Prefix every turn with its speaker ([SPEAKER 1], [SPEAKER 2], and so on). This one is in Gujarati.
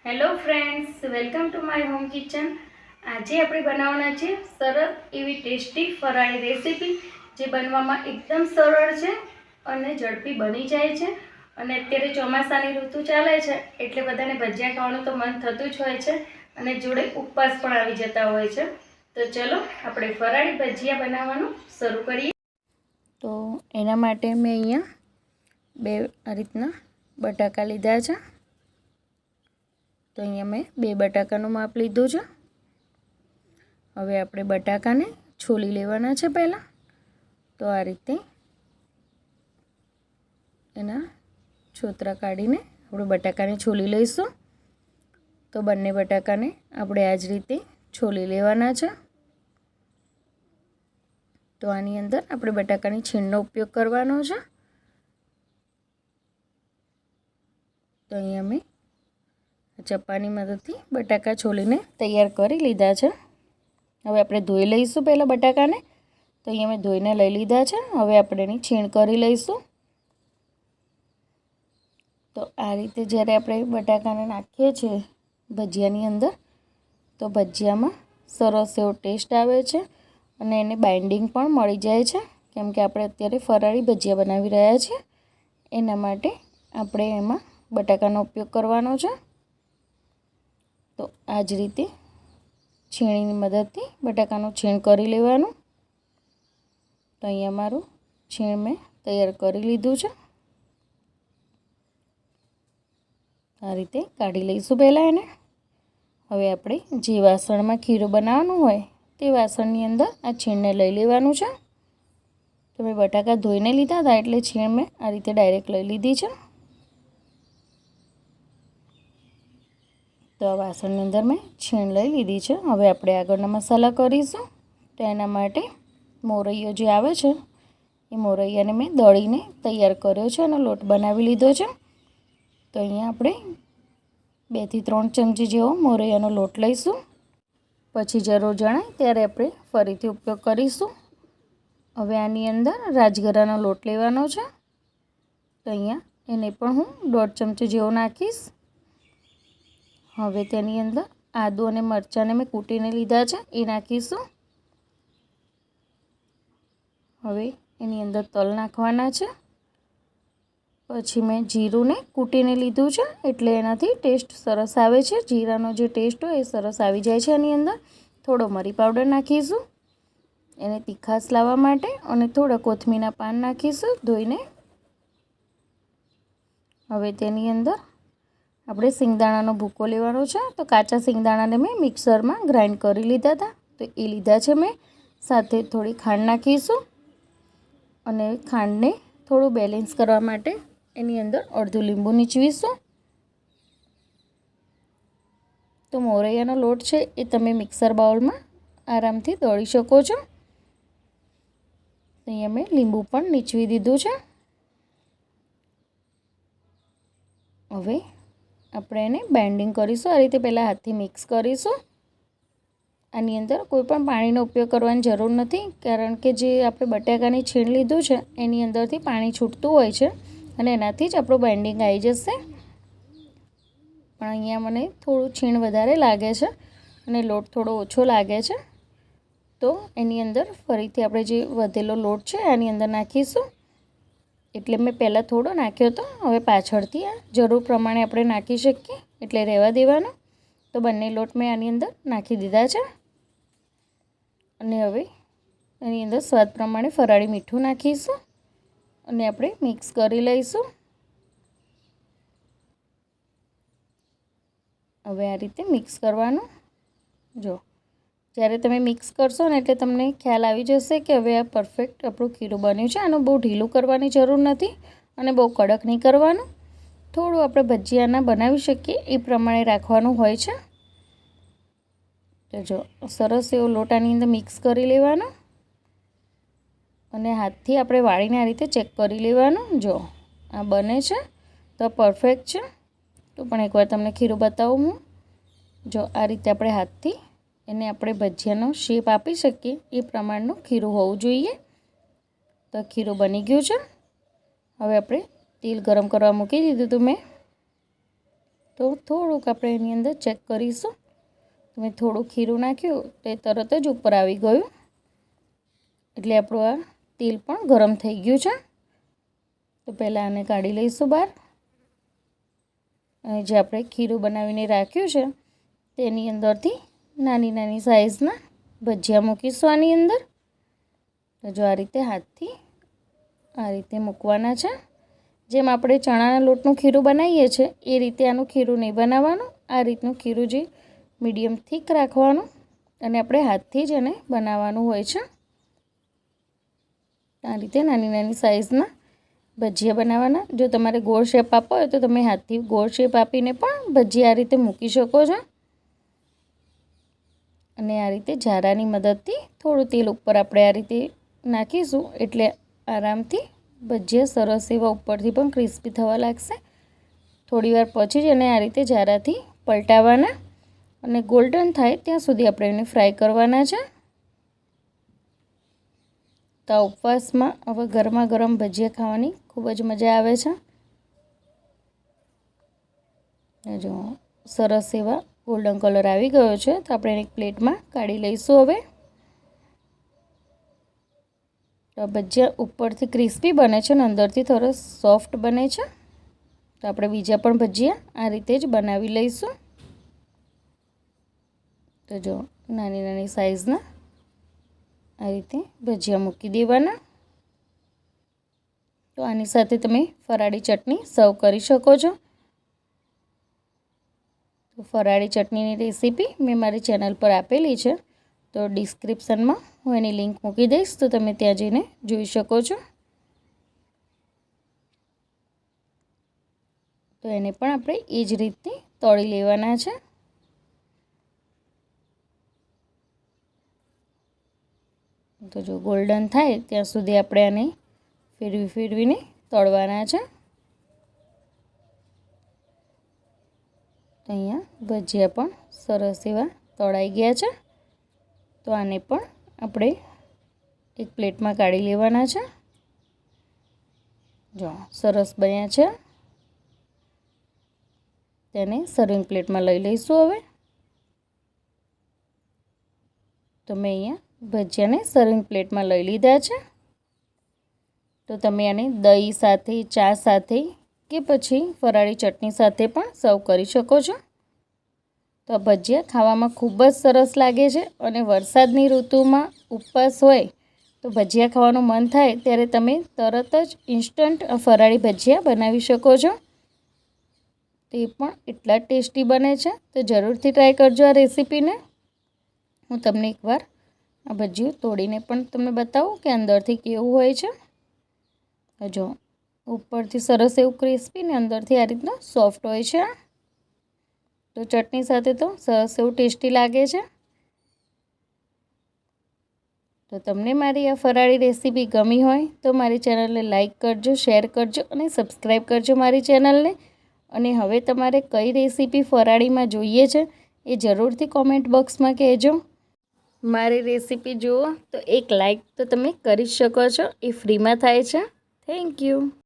[SPEAKER 1] Hello friends, welcome to my home kitchen. આજે આપણે બનાવવાના છે સરસ એવી ટેસ્ટી ફરાળી રેસીપી, જે બનવામાં એકદમ સરળ છે અને ઝડપી બની જાય છે. અને અત્યારે ચોમાસાની ઋતુ ચાલે છે એટલે બધાને ભજીયા ખાવાનું તો મન થતું જ હોય છે અને જોડે ઉપવાસ પણ આવી જતા હોય છે. તો ચલો આપણે ફરાળી ભજીયા બનાવવાનું શરૂ કરીએ. તો એના માટે મેં અહીંયા બે આ રીતના બટાકા લીધા છે. તો અહીંયા મેં 2 બટાકાનું માપ લીધું છે. હવે આપણે બટાકાને છોલી લેવાના છે પહેલાં. તો આ રીતે એના છોતરા કાઢીને આપણે બટાકાને છોલી લઈશું. તો બંને બટાકાને આપણે આ જ રીતે છોલી લેવાના છે. તો આની અંદર આપણે બટાકાની છીણનો ઉપયોગ કરવાનો છે. તો અહીંયા મેં ચપ્પાની મદદથી બટાકા છોલીને તૈયાર કરી લીધા છે. હવે આપણે ધોઈ લઈશું પહેલાં બટાકાને. તો અહીંયા મેં ધોઈને લઈ લીધા છે. હવે આપણે એની છીણ કરી લઈશું. તો આ રીતે જ્યારે આપણે બટાકાને નાખીએ છીએ ભજીયાની અંદર, તો ભજીયામાં સરસ એવો ટેસ્ટ આવે છે અને એને બાઇન્ડિંગ પણ મળી જાય છે. કેમ કે આપણે અત્યારે ફરાળી ભજીયા બનાવી રહ્યા છીએ, એના માટે આપણે એમાં બટાકાનો ઉપયોગ કરવાનો છે. તો આ જ રીતે છીણીની મદદથી બટાકાનું છીણ કરી લેવાનું. તો અહીંયા મારું છીણ મેં તૈયાર કરી લીધું છે. આ રીતે કાઢી લઈશું પહેલાં એને. હવે આપણે જે વાસણમાં ખીરું બનાવવાનું હોય તે વાસણની અંદર આ છીણને લઈ લેવાનું છે. તો મેં બટાકા ધોઈને લીધા હતા એટલે છીણ મેં આ રીતે ડાયરેક્ટ લઈ લીધી છે. તો આ વાસણની અંદર મેં છીણ લઈ લીધી છે. હવે આપણે આગળના મસાલા કરીશું. તો એના માટે મોરૈયો જે આવે છે એ મોરૈયાને મેં દળીને તૈયાર કર્યો છે અને લોટ બનાવી લીધો છે. તો અહીંયા આપણે 2 થી 3 ચમચી જેવો મોરૈયાનો લોટ લઈશું. પછી જરૂર જણાય ત્યારે આપણે ફરીથી ઉપયોગ કરીશું. હવે આની અંદર રાજગરાનો લોટ લેવાનો છે. તો અહીંયા એને પણ હું 1.5 ચમચી જેવો નાખીશ. હવે તેની અંદર આદુ અને મરચાંને મેં કૂટીને લીધા છે એ નાખીશું. હવે એની અંદર તલ નાખવાના છે. પછી મેં જીરુંને કૂટીને લીધું છે એટલે એનાથી ટેસ્ટ સરસ આવે છે. જીરાનો જે ટેસ્ટ હોય એ સરસ આવી જાય છે એની અંદર. થોડો મરી પાવડર નાખીશું એને તીખાશ લાવવા માટે, અને થોડા કોથમીરના પાન નાખીશું ધોઈને. હવે તેની અંદર આપણે સિંગદાણાનો ભૂકો લેવાનો છે. તો કાચા સિંગદાણાને મેં મિક્સરમાં ગ્રાઇન્ડ કરી લીધા હતા, તો એ લીધા છે મેં. સાથે થોડી ખાંડ નાખીશું અને ખાંડને થોડું બેલેન્સ કરવા માટે એની અંદર અડધું લીંબુ નીચવીશું. તો મોરૈયાનો લોટ છે એ તમે મિક્સર બાઉલમાં આરામથી દળી શકો છો. અહીંયા મેં લીંબુ પણ નીચવી દીધું છે. હવે આપણે એને બાઇન્ડિંગ કરીશું. આ રીતે પહેલાં હાથથી મિક્સ કરીશું. આની અંદર કોઈ પણ પાણીનો ઉપયોગ કરવાની જરૂર નથી, કારણ કે જે આપણે બટાકાની છીણ લીધું છે એની અંદરથી પાણી છૂટતું હોય છે અને એનાથી જ આપણું બાઇન્ડિંગ આવી જશે. પણ અહીંયા મને થોડું છીણ વધારે લાગે છે અને લોટ થોડો ઓછો લાગે છે. તો એની અંદર ફરીથી આપણે જે વધેલો લોટ છે એની અંદર નાખીશું. એટલે મેં પહેલાં થોડો નાખ્યો હતો, હવે પાછળથી આ જરૂર પ્રમાણે આપણે નાખી શકીએ એટલે રહેવા દેવાનો. તો બંને લોટ મેં આની અંદર નાખી દીધા છે. અને હવે એની અંદર સ્વાદ પ્રમાણે ફરાળી મીઠું નાખીશું અને આપણે મિક્સ કરી લઈશું. હવે આ રીતે મિક્સ કરવાનું. જો જ્યારે તમે મિક્સ કરશો ને એટલે તમને ખ્યાલ આવી જશે કે હવે આ પરફેક્ટ આપણું ખીરું બન્યું છે. આનું બહુ ઢીલું કરવાની જરૂર નથી અને બહુ કડક નહીં કરવાનું. થોડું આપણે ભજીયાના બનાવી શકીએ એ પ્રમાણે રાખવાનું હોય છે. તો જો સરસ એવો લોટ આની અંદર મિક્સ કરી લેવાનો અને હાથથી આપણે વાળીને આ રીતે ચેક કરી લેવાનું. જો આ બને છે તો પરફેક્ટ છે. તો પણ એકવાર તમને ખીરું બતાવું હું. જો આ રીતે આપણે હાથથી એને આપણે ભજીયાનો શેપ આપી શકીએ એ પ્રમાણનું ખીરું હોવું જોઈએ. તો ખીરું બની ગયું છે. હવે આપણે તેલ ગરમ કરવા મૂકી દીધું હતું મેં. તો થોડુંક આપણે એની અંદર ચેક કરીશું. મેં થોડું ખીરું નાખ્યું તો એ તરત જ ઉપર આવી ગયું, એટલે આપણું આ તેલ પણ ગરમ થઈ ગયું છે. તો પહેલાં આને કાઢી લઈશું બહાર. અને જે આપણે ખીરું બનાવીને રાખ્યું છે તેની અંદરથી નાની નાની સાઇઝના ભજીયા મૂકીશું આની અંદર. તો જો આ રીતે હાથથી આ રીતે મૂકવાના છે. જેમ આપણે ચણાના લોટનું ખીરું બનાવીએ છીએ એ રીતે આનું ખીરું નહીં બનાવવાનું. આ રીતનું ખીરું જે મીડિયમ થીક રાખવાનું અને આપણે હાથથી જ એને બનાવવાનું હોય છે. આ રીતે નાની નાની સાઇઝના ભજીયા બનાવવાના. જો તમારે ગોળ શેપ આપવો હોય તો તમે હાથથી ગોળ શેપ આપીને પણ ભજીયા આ રીતે મૂકી શકો છો. અને આ રીતે ઝારાની મદદથી થોડું તેલ ઉપર આપણે આ રીતે નાખીશું એટલે આરામથી ભજીયા સરસ એવા ઉપરથી પણ ક્રિસ્પી થવા લાગશે. થોડીવાર પછી જ એને આ રીતે ઝારાથી પલટાવવાના અને ગોલ્ડન થાય ત્યાં સુધી આપણે એને ફ્રાય કરવાના છે. તો આ ઉપવાસમાં હવે ગરમા ગરમ ભજીયા ખાવાની ખૂબ જ મજા આવે છે. જો સરસ એવા ગોલ્ડન કલર આવી ગયો છે તો આપણે એને એક પ્લેટમાં કાઢી લઈશું. હવે તો ભજીયા ઉપરથી ક્રિસ્પી બને છે અને અંદરથી થોડો સોફ્ટ બને છે. તો આપણે બીજા પણ ભજીયા આ રીતે જ બનાવી લઈશું. તો જો નાની નાની સાઇઝના આ રીતે ભજીયા મૂકી દેવાના. તો આની સાથે તમે ફરાળી ચટણી સર્વ કરી શકો છો. તો ફરાળી ચટણીની રેસીપી મેં મારી ચેનલ પર આપેલી છે, તો ડિસ્ક્રિપ્શનમાં હું એની લિંક મૂકી દઈશ, તો તમે ત્યાં જઈને જોઈ શકો છો. તો એને પણ આપણે એ જ રીતે તળી લેવાના છે. તો જો ગોલ્ડન થાય ત્યાં સુધી આપણે આને ફેરવીને તળવાના છે. તો અહીંયા ભજીયા પણ સરસ એવા તળાઈ ગયા છે. તો આને પણ આપણે એક પ્લેટમાં કાઢી લેવાના છે. જો સરસ બન્યા છે. તેને સર્વિંગ પ્લેટમાં લઈ લઈશું. હવે તો મેં અહીંયા ભજીયાને સર્વિંગ પ્લેટમાં લઈ લીધા છે. તો તમે આને દહીં સાથે, ચા સાથે કે પછી ફરાળી ચટણી સાથે પણ સર્વ કરી શકો છો. તો આ ભજીયા ખાવામાં ખૂબ જ સરસ લાગે છે અને વરસાદની ઋતુમાં ઉપવાસ હોય તો ભજીયા ખાવાનું મન થાય ત્યારે તમે તરત જ ઇન્સ્ટન્ટ ફરાળી ભજીયા બનાવી શકો છો. તે પણ એટલા ટેસ્ટી બને છે. તો જરૂરથી ટ્રાય કરજો આ રેસીપીને. હું તમને એકવાર આ ભજીયું તોડીને પણ તમને બતાવું કે અંદરથી કેવું હોય છે. જો ઉપરથી સરસ એવું ક્રિસ્પી ને અંદરથી આ રીતના સોફ્ટ હોય છે. તો ચટણી સાથે તો સરસ એવું ટેસ્ટી લાગે છે. તો તમને મારી આ ફરાળી રેસીપી ગમી હોય તો મારી ચેનલને લાઈક કરજો, શેર કરજો અને સબસ્ક્રાઈબ કરજો મારી ચેનલને. અને હવે તમારે કઈ રેસીપી ફરાળીમાં જોઈએ છે એ જરૂરથી કોમેન્ટ બોક્સમાં કહેજો. મારી રેસીપી જુઓ તો એક લાઈક તો તમે કરી શકો છો, એ ફ્રીમાં થાય છે. Thank you.